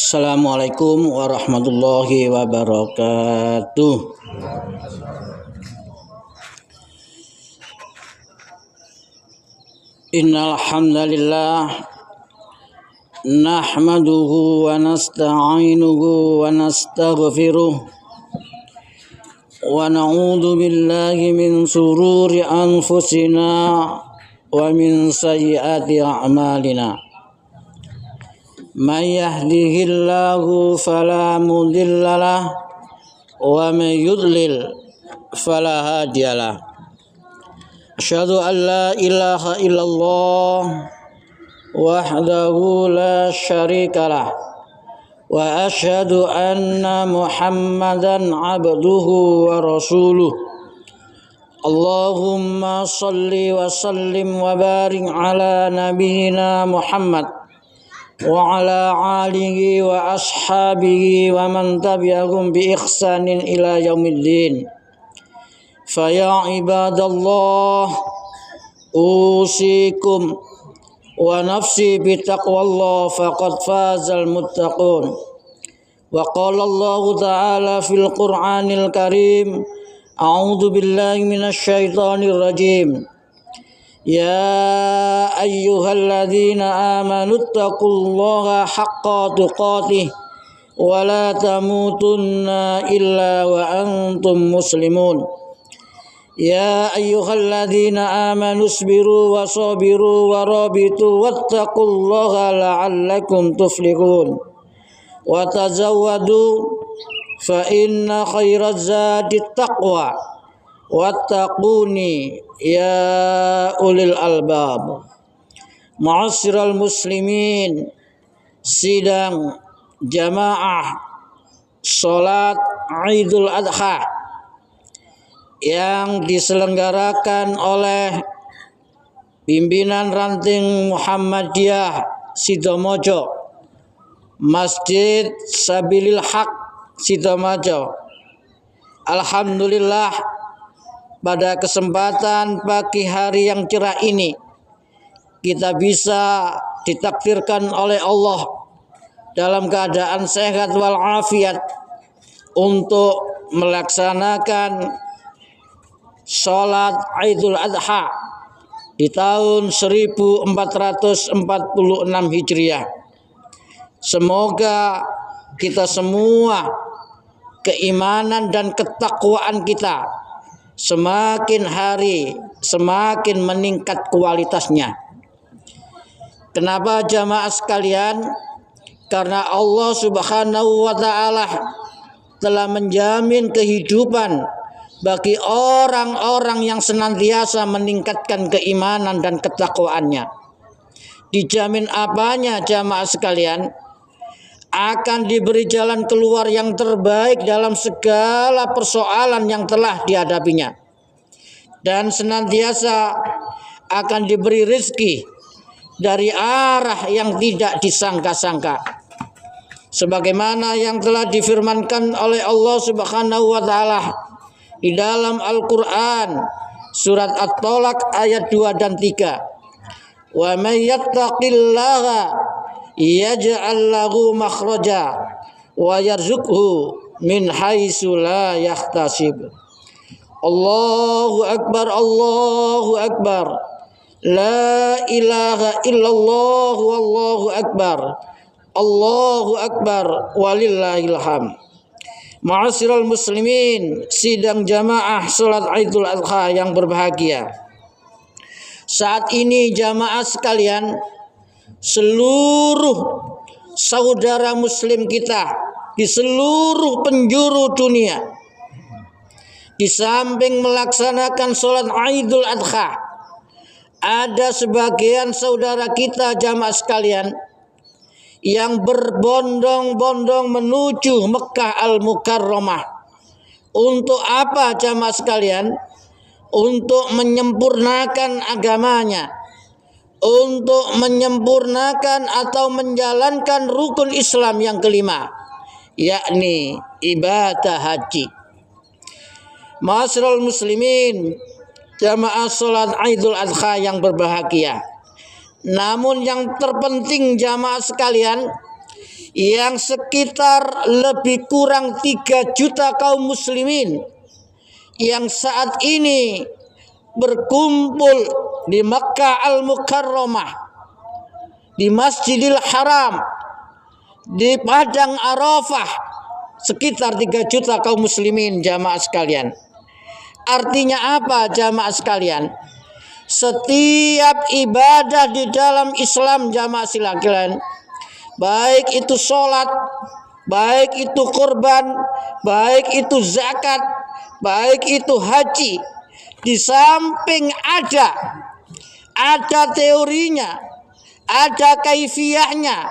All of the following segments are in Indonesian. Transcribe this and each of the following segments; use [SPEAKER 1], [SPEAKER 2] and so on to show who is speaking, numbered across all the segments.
[SPEAKER 1] Assalamualaikum warahmatullahi wabarakatuh. Innal hamdalillah nahmaduhu wa nasta'inuhu wa nastaghfiruh wa na'udzu billahi min shururi anfusina wa min sayyiati a'malina. Man yahdihillahu fala mudilla lahu wa man yudlil fala hadiyalah. Asyhadu an la ilaha illallah wahdahu la syarikalah wa asyhadu anna Muhammadan abduhu wa rasuluh. Allahumma salli wa sallim wa barik ala nabiyyina Muhammad wa ala alihi wa ashabihi wa man tabi'ahum bi ihsanin ila yaumiddin. Fa ya ibadallah usikum wa nafsi bi taqwallah faqad fazal muttaqun. Wa qala Allah ta'ala fil Qur'anil Karim, a'udzu billahi minasy syaithanir rajim. Ya ayyuhalladzina amanu taqullaha haqqa tuqatih wa la tamutunna illa wa antum muslimun. Ya ayyuhalladzina amanu isbiru wa sabiru wa rabitu wattaqullaha la'allakum tuflihun. Wa tazawwadu fa inna khairaz zadi taqwa wattaquni ya ulil albab. Ma'asyiral muslimin, sidang jamaah salat Idul Adha yang diselenggarakan oleh pimpinan ranting Muhammadiyah Sidomojo, Masjid Sabilil Haq Sidomojo. Alhamdulillah, pada kesempatan pagi hari yang cerah ini kita bisa ditakdirkan oleh Allah dalam keadaan sehat walafiat untuk melaksanakan sholat Idul Adha di tahun 1446 Hijriah. Semoga kita semua keimanan dan ketakwaan kita semakin hari semakin meningkat kualitasnya. Kenapa jamaah sekalian? Karena Allah Subhanahu wa ta'ala telah menjamin kehidupan bagi orang-orang yang senantiasa meningkatkan keimanan dan ketakwaannya. Dijamin apanya jamaah sekalian? Akan diberi jalan keluar yang terbaik dalam segala persoalan yang telah dihadapinya, dan senantiasa akan diberi rezeki dari arah yang tidak disangka-sangka, sebagaimana yang telah difirmankan oleh Allah Subhanahu wa ta'ala di dalam Al-Qur'an surat At-Tolak ayat 2 dan 3. Wa may yattaqillaha yaj'al lahu makhraja wa yarzuqhu min haitsu la yahtasib. Allahu akbar, Allahu akbar, la ilaha illallah, wallahu akbar, Allahu akbar, walillahil hamd. Ma'asyiral muslimin, sidang jamaah salat Idul Adha yang berbahagia. Saat ini jamaah sekalian, seluruh saudara muslim kita di seluruh penjuru dunia, di samping melaksanakan sholat Idul Adha, ada sebagian saudara kita jamaah sekalian yang berbondong-bondong menuju Mekah Al-Mukarramah. Untuk apa jamaah sekalian? Untuk menyempurnakan agamanya, untuk menyempurnakan atau menjalankan rukun Islam yang kelima, yakni ibadah haji. Ma'asyiral muslimin, jamaah salat Idul Adha yang berbahagia. Namun yang terpenting jamaah sekalian, yang sekitar lebih kurang 3 juta kaum muslimin yang saat ini berkumpul di Makkah Al-Mukarramah, di Masjidil Haram, di Padang Arafah, sekitar 3 juta kaum muslimin jamaah sekalian. Artinya apa jamaah sekalian? Setiap ibadah di dalam Islam jamaah sekalian, baik itu sholat, baik itu kurban, baik itu zakat, baik itu haji, di samping ada teorinya, ada kaifiyahnya,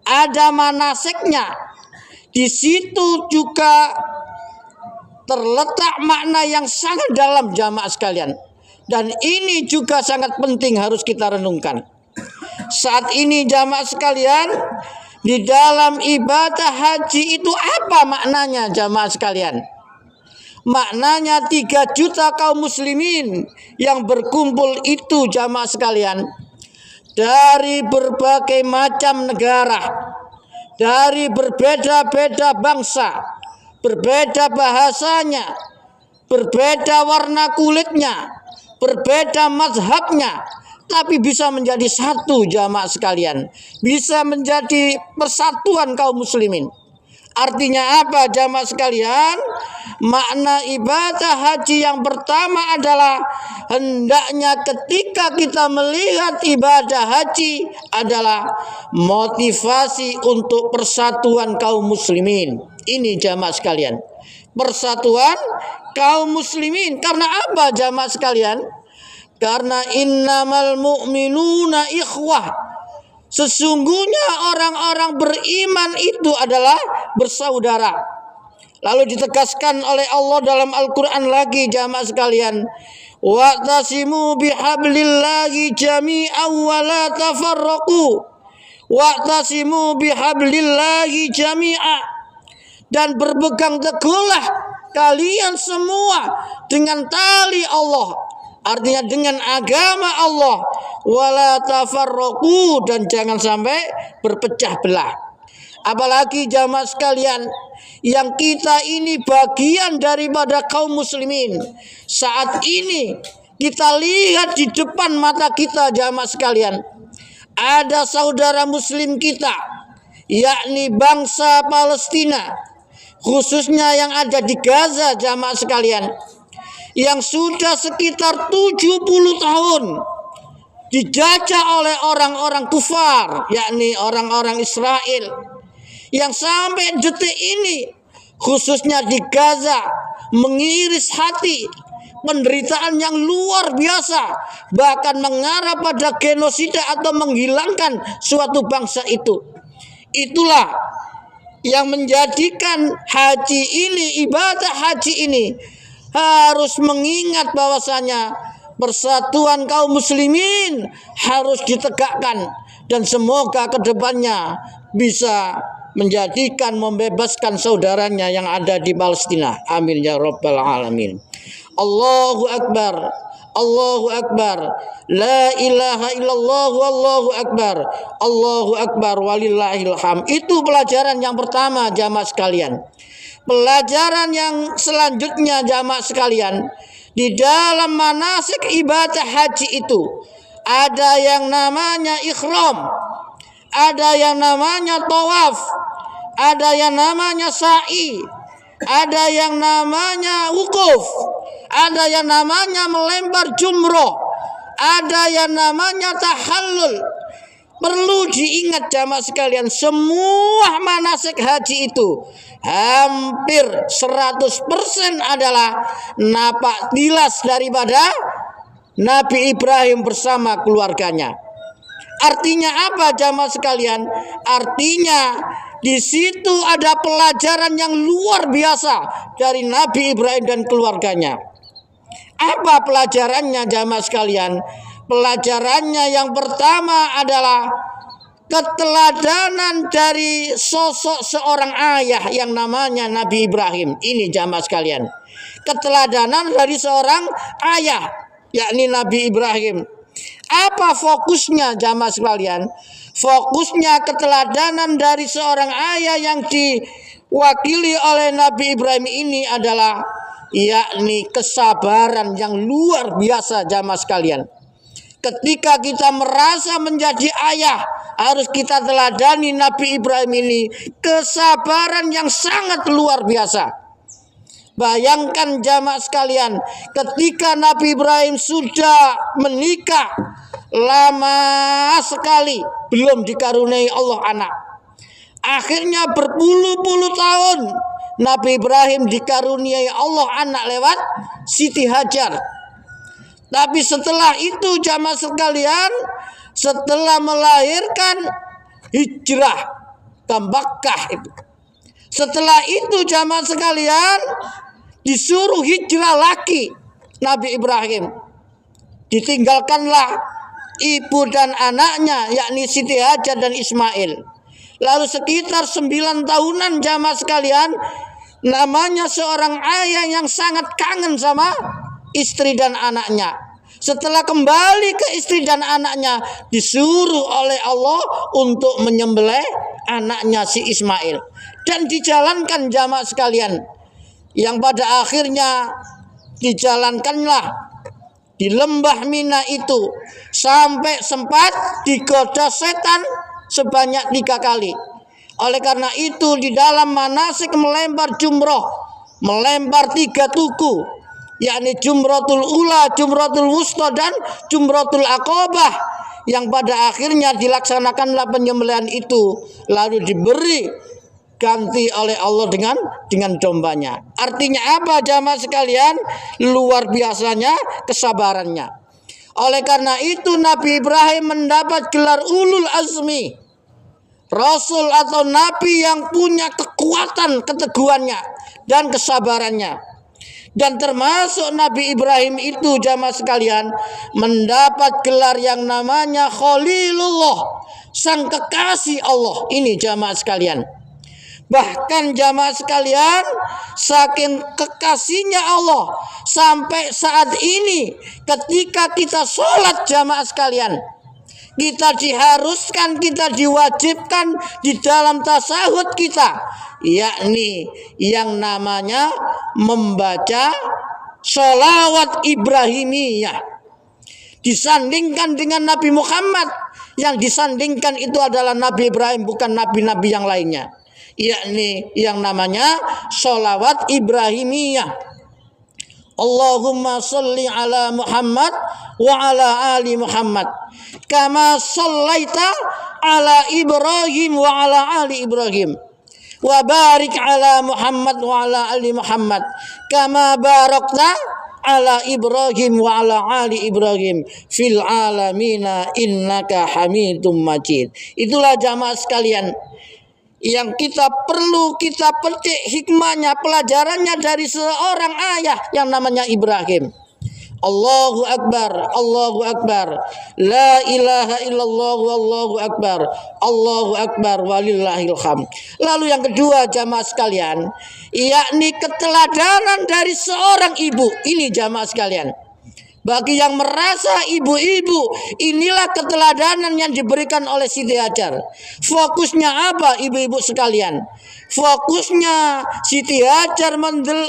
[SPEAKER 1] ada manasiknya, di situ juga terletak makna yang sangat dalam jamaah sekalian. Dan ini juga sangat penting harus kita renungkan. Saat ini jamaah sekalian, di dalam ibadah haji itu apa maknanya jamaah sekalian? Maknanya 3 juta kaum muslimin yang berkumpul itu jamaah sekalian, dari berbagai macam negara, dari berbeda-beda bangsa, berbeda bahasanya, berbeda warna kulitnya, berbeda mazhabnya, tapi bisa menjadi satu jamaah sekalian, bisa menjadi persatuan kaum muslimin. Artinya apa jamaah sekalian? Makna ibadah haji yang pertama adalah hendaknya ketika kita melihat ibadah haji adalah motivasi untuk persatuan kaum muslimin. Ini jamaah sekalian, persatuan kaum muslimin. Karena apa jamaah sekalian? Karena innamal mu'minuna ikhwah. Sesungguhnya orang-orang beriman itu adalah bersaudara. Lalu ditegaskan oleh Allah dalam Al-Quran lagi jamaah sekalian, wa'tasimu bihablillahi jami'an wa la tafarraqu. Wa'tasimu bihablillahi jami'a. Dan berpegang teguhlah kalian semua dengan tali Allah, artinya dengan agama Allah, wala tafarraqu, dan jangan sampai berpecah belah. Apalagi jamaah sekalian, yang kita ini bagian daripada kaum muslimin. Saat ini kita lihat di depan mata kita jamaah sekalian, ada saudara muslim kita, yakni bangsa Palestina, khususnya yang ada di Gaza jamaah sekalian, yang sudah sekitar 70 tahun dijajah oleh orang-orang kufar, yakni orang-orang Israel, yang sampai detik ini khususnya di Gaza mengiris hati, penderitaan yang luar biasa, bahkan mengarah pada genosida atau menghilangkan suatu bangsa itu. Itulah yang menjadikan haji ini, ibadah haji ini harus mengingat bahwasanya persatuan kaum muslimin harus ditegakkan, dan semoga kedepannya bisa menjadikan membebaskan saudaranya yang ada di Palestina. Amin ya rabbal alamin. Allahu akbar, Allahu akbar, la ilaha illallah, wallahu akbar, Allahu akbar, walillahil hamd. Itu pelajaran yang pertama jamaah sekalian. Pelajaran yang selanjutnya jamaah sekalian, di dalam manasik ibadah haji itu ada yang namanya ikhram, ada yang namanya tawaf, ada yang namanya sa'i, ada yang namanya wukuf, ada yang namanya melempar jumroh, ada yang namanya tahallul. Perlu diingat jamaah sekalian, semua manasik haji itu hampir 100% adalah napak tilas daripada Nabi Ibrahim bersama keluarganya. Artinya apa jamaah sekalian? Artinya di situ ada pelajaran yang luar biasa dari Nabi Ibrahim dan keluarganya. Apa pelajarannya jamaah sekalian? Pelajarannya yang pertama adalah keteladanan dari sosok seorang ayah yang namanya Nabi Ibrahim. Ini jamaah sekalian, keteladanan dari seorang ayah, yakni Nabi Ibrahim. Apa fokusnya jamaah sekalian? Fokusnya keteladanan dari seorang ayah yang diwakili oleh Nabi Ibrahim ini adalah yakni kesabaran yang luar biasa jamaah sekalian. Ketika kita merasa menjadi ayah, harus kita teladani Nabi Ibrahim ini, kesabaran yang sangat luar biasa. Bayangkan jamaah sekalian, ketika Nabi Ibrahim sudah menikah lama sekali belum dikaruniai Allah anak. Akhirnya berpuluh-puluh tahun Nabi Ibrahim dikaruniai Allah anak lewat Siti Hajar. Tapi setelah itu jamaah sekalian, setelah melahirkan, hijrah ke Makkah itu. Setelah itu jamaah sekalian, disuruh hijrah lagi Nabi Ibrahim. Ditinggalkanlah ibu dan anaknya, yakni Siti Hajar dan Ismail. Lalu sekitar 9 tahunan jamaah sekalian, namanya seorang ayah yang sangat kangen sama istri dan anaknya. Setelah kembali ke istri dan anaknya, disuruh oleh Allah untuk menyembelih anaknya si Ismail. Dan dijalankan jamaah sekalian, yang pada akhirnya dijalankanlah di lembah Mina itu, sampai sempat digoda setan sebanyak 3 kali. Oleh karena itu di dalam manasik melempar jumroh, melempar 3 tugu, yakni Jumratul Ula, Jumratul Wusta dan Jumratul Aqabah, yang pada akhirnya dilaksanakanlah penyembelihan itu, lalu diberi ganti oleh Allah dengan dombanya. Artinya apa jamaah sekalian? Luar biasanya kesabarannya. Oleh karena itu Nabi Ibrahim mendapat gelar ulul azmi, Rasul atau Nabi yang punya kekuatan keteguhannya dan kesabarannya. Dan termasuk Nabi Ibrahim itu jamaah sekalian mendapat gelar yang namanya Khalilullah, sang kekasih Allah. Ini jamaah sekalian. Bahkan jamaah sekalian, saking kekasihnya Allah, sampai saat ini ketika kita sholat jamaah sekalian, kita diharuskan, kita diwajibkan di dalam tasahud kita, yakni yang namanya membaca sholawat Ibrahimiyah. Disandingkan dengan Nabi Muhammad, yang disandingkan itu adalah Nabi Ibrahim, bukan nabi-nabi yang lainnya, yakni yang namanya sholawat Ibrahimiyah. Allahumma sholli ala Muhammad wa ala ali Muhammad kama shallaita ala Ibrahim wa ala ali Ibrahim wa barik ala Muhammad wa ala ali Muhammad kama barakta ala Ibrahim wa ala ali Ibrahim fil alamina innaka Hamidum Majid. Itulah jamaah sekalian yang kita perlu kita petik hikmahnya, pelajarannya dari seorang ayah yang namanya Ibrahim. Allahu Akbar, Allahu Akbar, la ilaha illallah, wallahu akbar, Allahu Akbar, walillahil hamd. Lalu yang kedua jamaah sekalian, yakni keteladanan dari seorang ibu. Ini jamaah sekalian, bagi yang merasa ibu-ibu, inilah keteladanan yang diberikan oleh Siti Hajar. Fokusnya apa ibu-ibu sekalian? Fokusnya Siti Hajar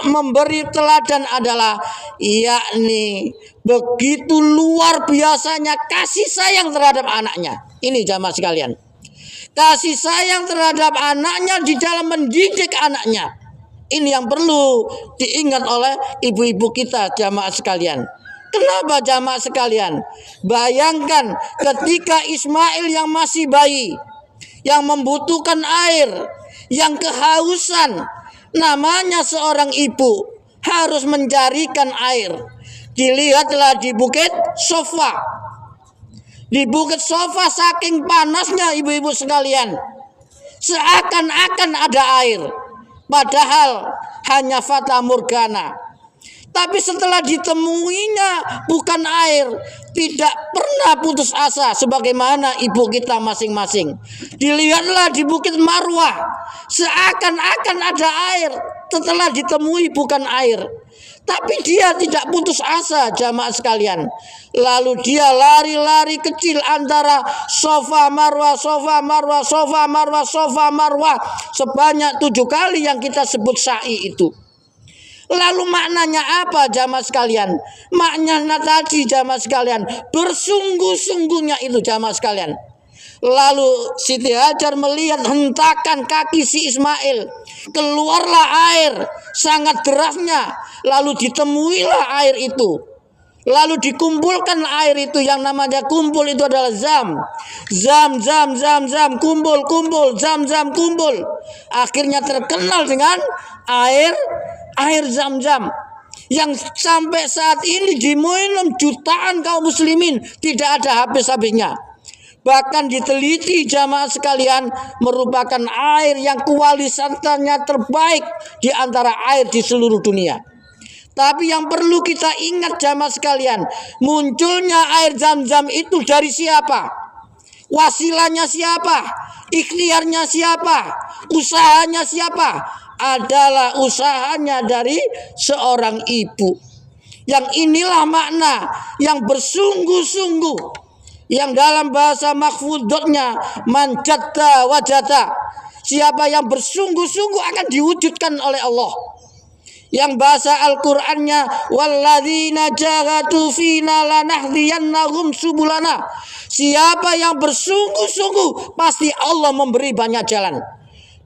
[SPEAKER 1] memberi teladan adalah yakni begitu luar biasanya kasih sayang terhadap anaknya. Ini jamaah sekalian, kasih sayang terhadap anaknya di dalam mendidik anaknya. Ini yang perlu diingat oleh ibu-ibu kita jamaah sekalian. Kenapa jamaah sekalian? Bayangkan ketika Ismail yang masih bayi, yang membutuhkan air, yang kehausan, namanya seorang ibu harus mencarikan air. Dilihatlah di Bukit Sofa. Di Bukit Sofa saking panasnya ibu-ibu sekalian, seakan-akan ada air, padahal hanya fata morgana. Tapi setelah ditemuinya bukan air, tidak pernah putus asa sebagaimana ibu kita masing-masing. Dilihatlah di Bukit Marwah, seakan-akan ada air, setelah ditemui bukan air. Tapi dia tidak putus asa, jamaah sekalian. Lalu dia lari-lari kecil antara Safa Marwah, Safa Marwah, Safa Marwah, Safa Marwah, sebanyak 7 kali yang kita sebut sa'i itu. Lalu maknanya apa, jamaah sekalian? Maknanya tadi, jamaah sekalian, bersungguh-sungguhnya itu, jamaah sekalian. Lalu Siti Hajar melihat hentakan kaki si Ismail, keluarlah air sangat derasnya. Lalu ditemuilah air itu, lalu dikumpulkan air itu, yang namanya kumpul itu adalah zam, zam, zam, zam, zam, kumpul, kumpul, zam, zam, kumpul. Akhirnya terkenal dengan air zam-zam yang sampai saat ini diminum jutaan kaum muslimin, tidak ada habis-habisnya. Bahkan diteliti, jamaah sekalian, merupakan air yang kualitasnya terbaik di antara air di seluruh dunia. Tapi yang perlu kita ingat, jamaah sekalian, munculnya air zam-zam itu dari siapa? Wasilahnya siapa? Ikhtiarnya siapa? Usahanya siapa? Adalah usahanya dari seorang ibu. Yang inilah makna yang bersungguh-sungguh, yang dalam bahasa mahfudotnya manjatta wajata. Siapa yang bersungguh-sungguh akan diwujudkan oleh Allah. Yang bahasa Al-Qur'annya walladzina jahadu fina lanahdiyannahum subulana. Siapa yang bersungguh-sungguh pasti Allah memberi banyak jalan.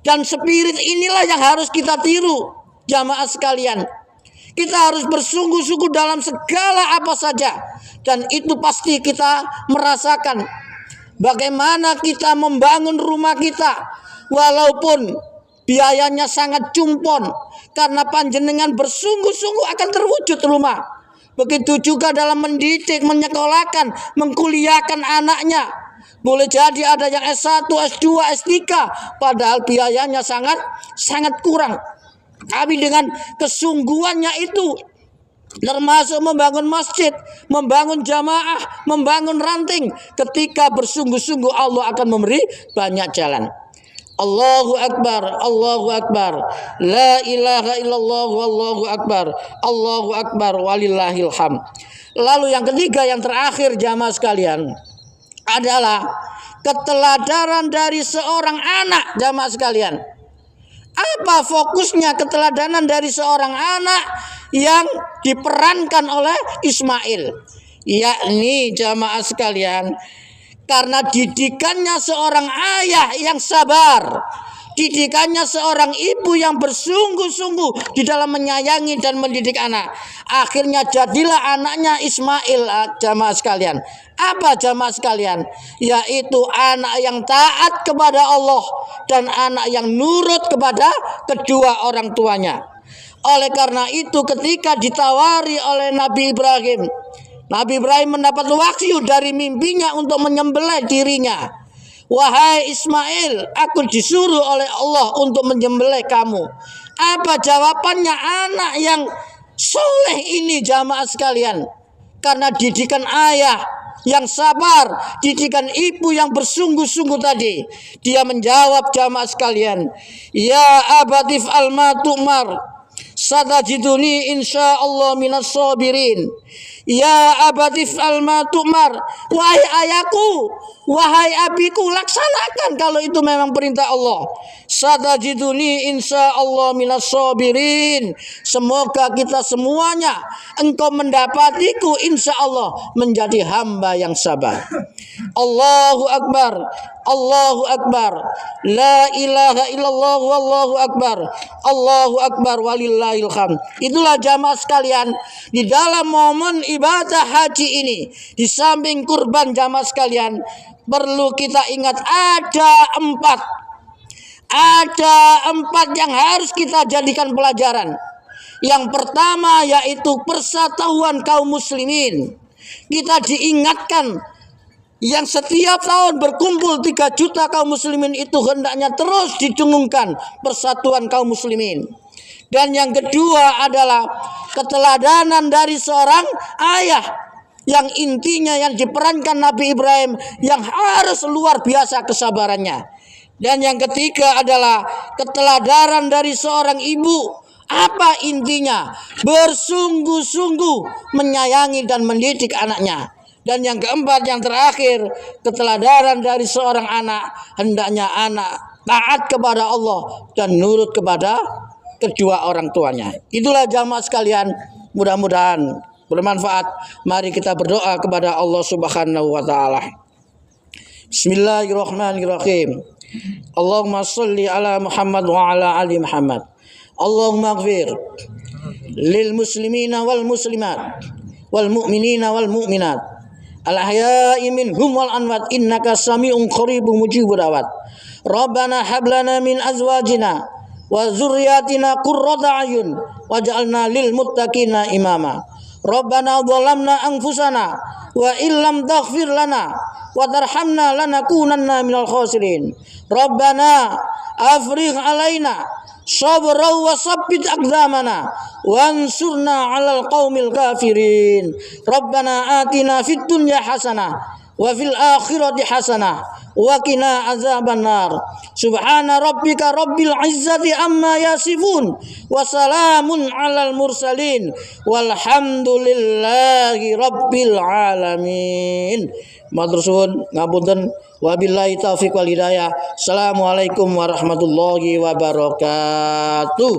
[SPEAKER 1] Dan spirit inilah yang harus kita tiru, jamaah sekalian. Kita harus bersungguh-sungguh dalam segala apa saja. Dan itu pasti kita merasakan bagaimana kita membangun rumah kita, walaupun biayanya sangat cumpon, karena panjenengan bersungguh-sungguh akan terwujud rumah. Begitu juga dalam mendidik, menyekolahkan, mengkuliahkan anaknya. Boleh jadi ada yang S1, S2, S3, padahal biayanya sangat kurang. Tapi dengan kesungguhannya itu, termasuk membangun masjid, membangun jamaah, membangun ranting, ketika bersungguh-sungguh Allah akan memberi banyak jalan. Allahu Akbar, Allahu Akbar, la ilaha illallah, wallahu akbar, Allahu Akbar, walillahil hamd. Lalu yang ketiga, yang terakhir, jamaah sekalian, adalah keteladanan dari seorang anak, jamaah sekalian. Apa fokusnya keteladanan dari seorang anak yang diperankan oleh Ismail? Yakni, jamaah sekalian, karena didikannya seorang ayah yang sabar, didikannya seorang ibu yang bersungguh-sungguh di dalam menyayangi dan mendidik anak. Akhirnya jadilah anaknya Ismail, jamaah sekalian. Apa, jamaah sekalian? Yaitu anak yang taat kepada Allah dan anak yang nurut kepada kedua orang tuanya. Oleh karena itu, ketika ditawari oleh Nabi Ibrahim, Nabi Ibrahim mendapat wahyu dari mimpinya untuk menyembelih dirinya. Wahai Ismail, aku disuruh oleh Allah untuk menyembelih kamu. Apa jawabannya anak yang soleh ini, jamaah sekalian? Karena didikan ayah yang sabar, didikan ibu yang bersungguh-sungguh tadi, dia menjawab, jamaah sekalian, ya abatif alma tu'mar, satajiduni insyaallah minas sabirin. Ya abatif alma tu'mar, wahai ayahku, wahai abiku, laksanakan kalau itu memang perintah Allah. Satajiduni insyaallah minas sabirin. Semoga kita semuanya, engkau mendapatiku insyaallah menjadi hamba yang sabar. Allahu Akbar, Allahu Akbar, la ilaha illallah, wallahu akbar, Allahu Akbar, walillahil hamd. Itulah jamaah sekalian, di dalam momen ibadah haji ini, di samping kurban, jamaah sekalian, perlu kita ingat ada empat yang harus kita jadikan pelajaran. Yang pertama yaitu persatuan kaum muslimin. Kita diingatkan yang setiap tahun berkumpul 3 juta kaum muslimin itu hendaknya terus didengungkan persatuan kaum muslimin. Dan yang kedua adalah keteladanan dari seorang ayah yang intinya yang diperankan Nabi Ibrahim yang harus luar biasa kesabarannya. Dan yang ketiga adalah keteladanan dari seorang ibu, Apa intinya? Bersungguh-sungguh menyayangi dan mendidik anaknya. Dan yang keempat, yang terakhir, keteladanan dari seorang anak, hendaknya anak taat kepada Allah dan nurut kepada kedua orang tuanya. Itulah jamaah sekalian, mudah-mudahan bermanfaat. Mari kita berdoa kepada Allah Subhanahu wa taala. Bismillahirrahmanirrahim. Allahumma shalli ala Muhammad wa ala ali Muhammad. Allahumma ighfir lil muslimina wal muslimat wal mu'minina wal mu'minat al ahya'i minhum wal amwat innaka sami'un qaribun mujibud da'wat. Rabbana hab lana min azwajina wa dzurriyyatina qurrata a'yun waj'alna lil muttaqina imama. Rabbana dhalamna anfusana wa illam taghfir lana wa tarhamna lanakunanna minal khasirin. Rabbana afrigh alaina sabra wa sabbit aqdamana wansurna 'alal qaumil kafirin. Rabbana atina fid dunya hasanah wa fil akhirati hasanah wa qina azabannar. Subhana rabbika rabbil izzati amma yasifun wa salamun 'alal mursalin walhamdulillahi rabbil alamin. Matur suwun ngapunten, wabillahi taufiq wal hidayah. Assalamualaikum warahmatullahi wabarakatuh.